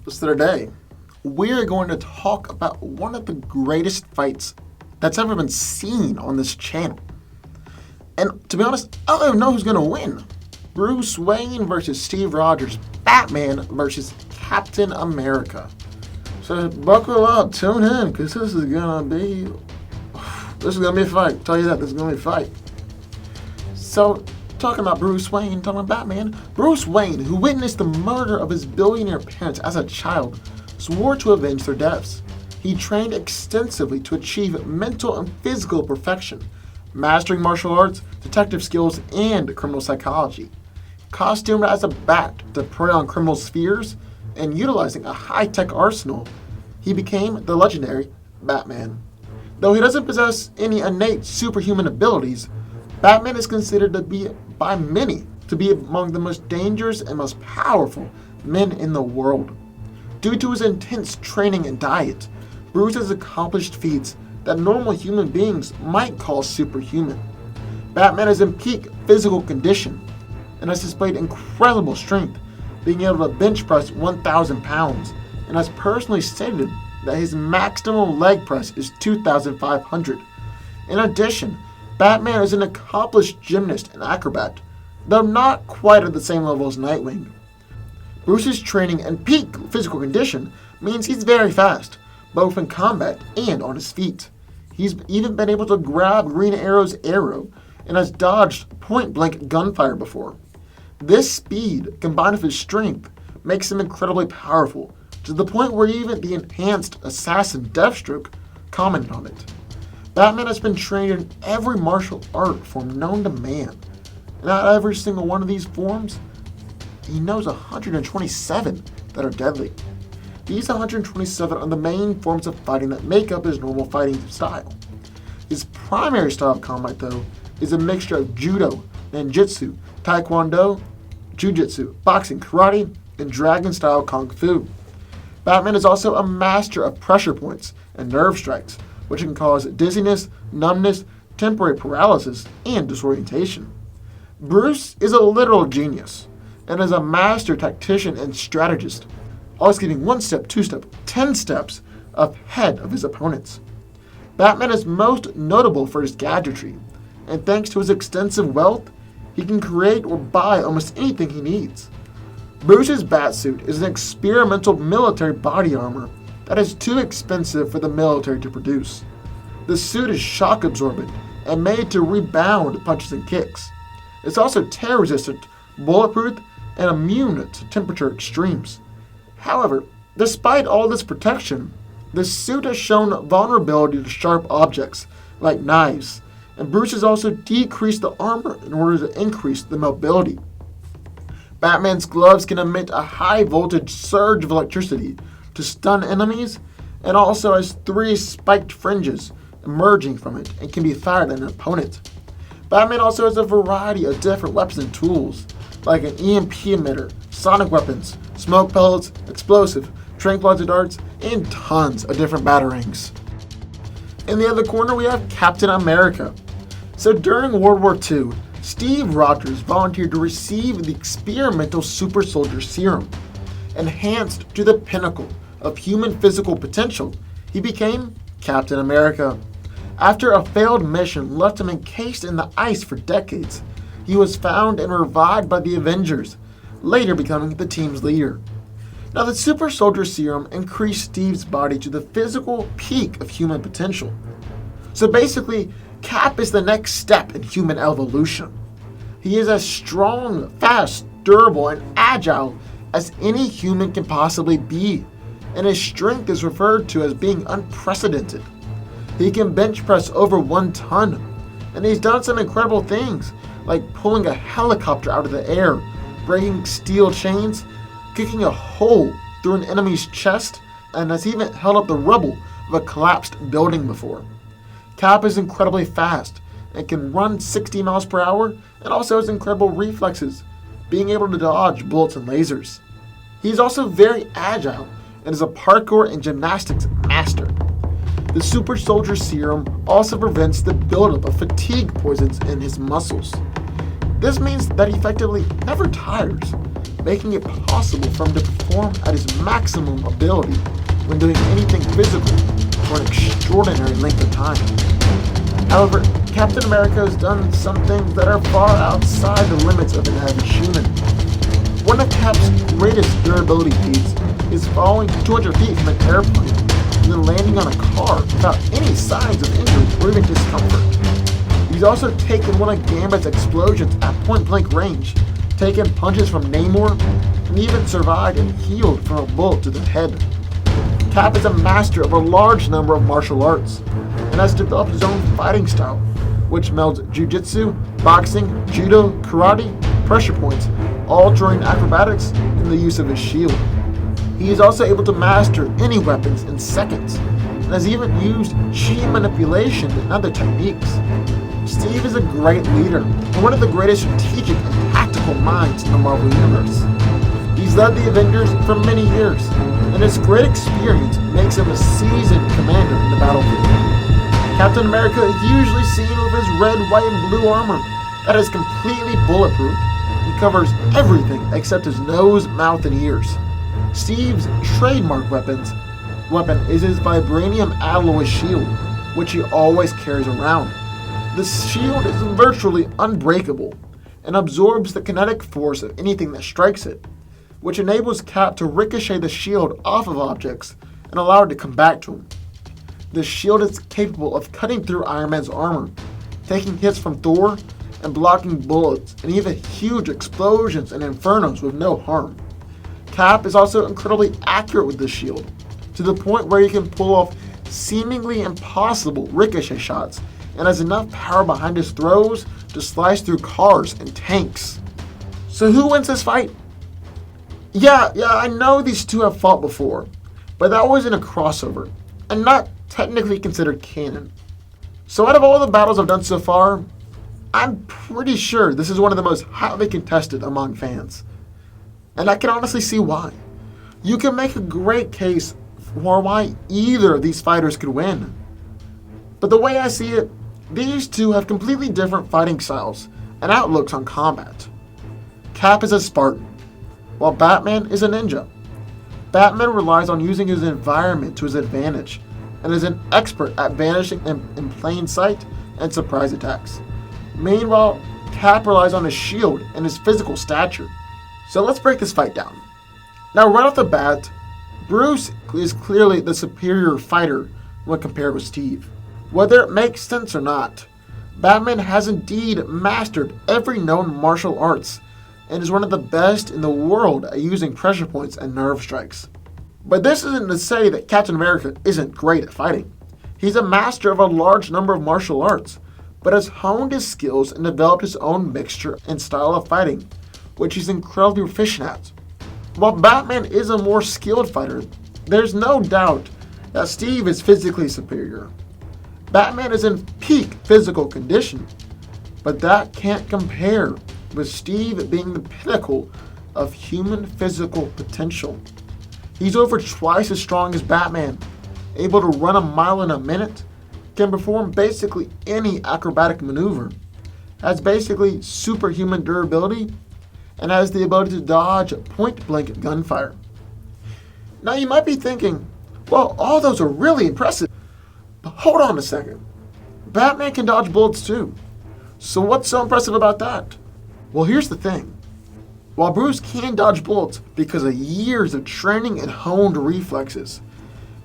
So today, we are going to talk about one of the greatest fights that's ever been seen on this channel. And to be honest, I don't even know who's going to win. Bruce Wayne versus Steve Rogers, Batman versus Captain America. So buckle up, tune in, because this is going to be a fight. I'll tell you that, this is going to be a fight. So, talking about Bruce Wayne, talking about Batman, Bruce Wayne, who witnessed the murder of his billionaire parents as a child, swore to avenge their deaths. He trained extensively to achieve mental and physical perfection, mastering martial arts, detective skills, and criminal psychology. Costumed as a bat to prey on criminals' fears, and utilizing a high-tech arsenal, he became the legendary Batman. Though he doesn't possess any innate superhuman abilities, Batman is considered to be, by many, to be among the most dangerous and most powerful men in the world. Due to his intense training and diet, Bruce has accomplished feats that normal human beings might call superhuman. Batman is in peak physical condition and has displayed incredible strength, being able to bench press 1,000 pounds, and has personally stated that his maximum leg press is 2,500. In addition, Batman is an accomplished gymnast and acrobat, though not quite at the same level as Nightwing. Bruce's training and peak physical condition means he's very fast, both in combat and on his feet. He's even been able to grab Green Arrow's arrow and has dodged point-blank gunfire before. This speed, combined with his strength, makes him incredibly powerful, to the point where even the enhanced assassin Deathstroke commented on it. Batman has been trained in every martial art form known to man. And out of every single one of these forms, he knows 127 that are deadly. These 127 are the main forms of fighting that make up his normal fighting style. His primary style of combat, though, is a mixture of judo, ninjutsu, taekwondo, jujitsu, boxing, karate, and dragon-style kung fu. Batman is also a master of pressure points and nerve strikes, which can cause dizziness, numbness, temporary paralysis, and disorientation. Bruce is a literal genius, and is a master tactician and strategist, always getting 1 step, 2 step, 10 steps ahead of his opponents. Batman is most notable for his gadgetry, and thanks to his extensive wealth, he can create or buy almost anything he needs. Bruce's Batsuit is an experimental military body armor that is too expensive for the military to produce. The suit is shock absorbent and made to rebound punches and kicks. It's also tear resistant, bulletproof, and immune to temperature extremes. However, despite all this protection, the suit has shown vulnerability to sharp objects like knives, and Bruce has also decreased the armor in order to increase the mobility. Batman's gloves can emit a high voltage surge of electricity to stun enemies, and also has 3 spiked fringes emerging from it and can be fired at an opponent. Batman also has a variety of different weapons and tools, like an EMP emitter, sonic weapons, smoke pellets, explosive, tranquilizer darts, and tons of different batarangs. In the other corner, we have Captain America. So during World War II, Steve Rogers volunteered to receive the experimental super soldier serum. Enhanced to the pinnacle of human physical potential, he became Captain America. After a failed mission left him encased in the ice for decades, he was found and revived by the Avengers, later becoming the team's leader. Now, the super soldier serum increased Steve's body to the physical peak of human potential. So basically, Cap is the next step in human evolution. He is as strong, fast, durable, and agile as any human can possibly be, and his strength is referred to as being unprecedented. He can bench press over 1 ton, and he's done some incredible things, like pulling a helicopter out of the air, breaking steel chains, kicking a hole through an enemy's chest, and has even held up the rubble of a collapsed building before. Cap is incredibly fast and can run 60 miles per hour, and also has incredible reflexes, being able to dodge bullets and lasers. He is also very agile and is a parkour and gymnastics master. The super soldier serum also prevents the buildup of fatigue poisons in his muscles. This means that he effectively never tires, making it possible for him to perform at his maximum ability when doing anything physical for an extraordinary length of time. However, Captain America has done some things that are far outside the limits of an average human. One of Cap's greatest durability feats is falling 200 feet from an airplane and then landing on a car without any signs of injury or even discomfort. He's also taken one of Gambit's explosions at point-blank range, taken punches from Namor, and even survived and healed from a bullet to the head. Cap is a master of a large number of martial arts, and has developed his own fighting style, which melds jiu-jitsu, boxing, judo, karate, pressure points, all during acrobatics and the use of his shield. He is also able to master any weapons in seconds, and has even used chi manipulation and other techniques. Steve is a great leader, and one of the greatest strategic and tactical minds in the Marvel Universe. He's led the Avengers for many years, and his great experience makes him a seasoned commander in the battlefield. Captain America is usually seen with his red, white, and blue armor that is completely bulletproof and covers everything except his nose, mouth, and ears. Steve's trademark weapon is his vibranium alloy shield, which he always carries around. The shield is virtually unbreakable and absorbs the kinetic force of anything that strikes it, which enables Cap to ricochet the shield off of objects and allow it to come back to him. The shield is capable of cutting through Iron Man's armor, taking hits from Thor, and blocking bullets and even huge explosions and infernos with no harm. Cap is also incredibly accurate with the shield, to the point where he can pull off seemingly impossible ricochet shots and has enough power behind his throws to slice through cars and tanks. So who wins this fight? Yeah, I know these two have fought before, but that was in a crossover, and not technically considered canon. So out of all the battles I've done so far, I'm pretty sure this is one of the most hotly contested among fans. And I can honestly see why. You can make a great case for why either of these fighters could win. But the way I see it, these two have completely different fighting styles and outlooks on combat. Cap is a Spartan, while Batman is a ninja. Batman relies on using his environment to his advantage, and is an expert at vanishing in plain sight and surprise attacks. Meanwhile, Cap relies on his shield and his physical stature. So let's break this fight down. Now right off the bat, Bruce is clearly the superior fighter when compared with Steve. Whether it makes sense or not, Batman has indeed mastered every known martial arts and is one of the best in the world at using pressure points and nerve strikes. But this isn't to say that Captain America isn't great at fighting. He's a master of a large number of martial arts, but has honed his skills and developed his own mixture and style of fighting, which he's incredibly proficient at. While Batman is a more skilled fighter, there's no doubt that Steve is physically superior. Batman is in peak physical condition, but that can't compare with Steve being the pinnacle of human physical potential. He's over twice as strong as Batman, able to run a mile in a minute, can perform basically any acrobatic maneuver, has basically superhuman durability, and has the ability to dodge point-blank gunfire. Now you might be thinking, well, all those are really impressive. But hold on a second. Batman can dodge bullets too. So what's so impressive about that? Well, here's the thing. While Bruce can dodge bullets because of years of training and honed reflexes,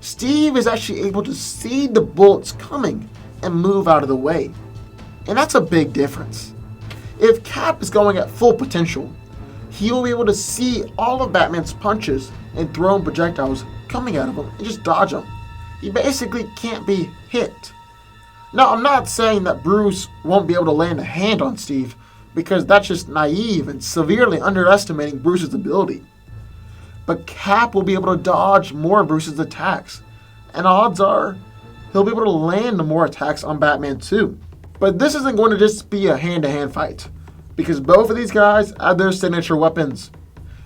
Steve is actually able to see the bullets coming and move out of the way. And that's a big difference. If Cap is going at full potential, he will be able to see all of Batman's punches and thrown projectiles coming at him and just dodge them. He basically can't be hit. Now, I'm not saying that Bruce won't be able to land a hand on Steve, because that's just naive and severely underestimating Bruce's ability. But Cap will be able to dodge more of Bruce's attacks, and odds are he'll be able to land more attacks on Batman too. But this isn't going to just be a hand-to-hand fight, because both of these guys have their signature weapons.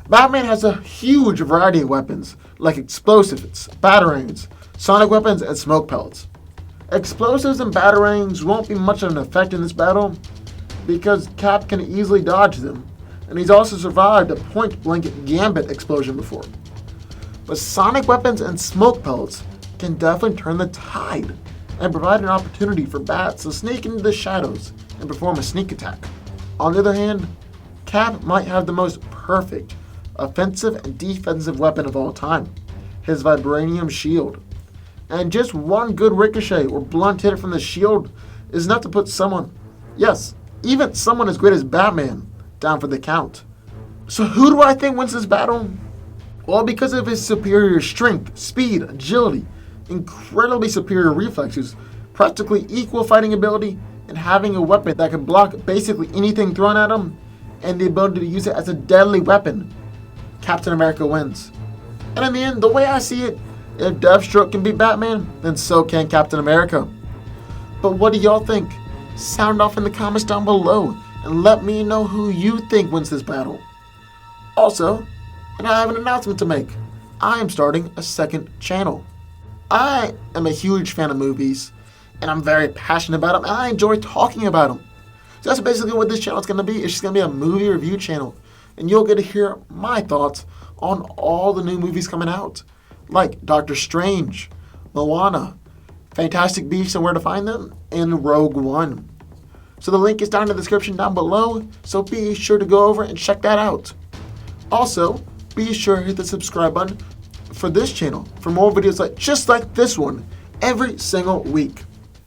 Batman has a huge variety of weapons, like explosives, batarangs, sonic weapons, and smoke pellets. Explosives and batarangs won't be much of an effect in this battle, because Cap can easily dodge them, and he's also survived a point-blank gambit explosion before. But sonic weapons and smoke pellets can definitely turn the tide and provide an opportunity for bats to sneak into the shadows and perform a sneak attack. On the other hand, Cap might have the most perfect offensive and defensive weapon of all time, his vibranium shield. And just one good ricochet or blunt hit from the shield is enough to put someone, yes, even someone as great as Batman, down for the count. So who do I think wins this battle? Well, because of his superior strength, speed, agility, incredibly superior reflexes, practically equal fighting ability, and having a weapon that can block basically anything thrown at him, and the ability to use it as a deadly weapon, Captain America wins. And in the end, the way I see it, if Deathstroke can beat Batman, then so can Captain America. But what do y'all think? Sound off in the comments down below and let me know who you think wins this battle. Also, and I have an announcement to make. I am starting a second channel. I am a huge fan of movies, and I'm very passionate about them, and I enjoy talking about them. So that's basically what this channel is going to be. It's just going to be a movie review channel, and you'll get to hear my thoughts on all the new movies coming out, like Doctor Strange, Moana, Fantastic Beasts and Where to Find Them, and Rogue One. So the link is down in the description down below, so be sure to go over and check that out. Also, be sure to hit the subscribe button for this channel for more videos just like this one every single week.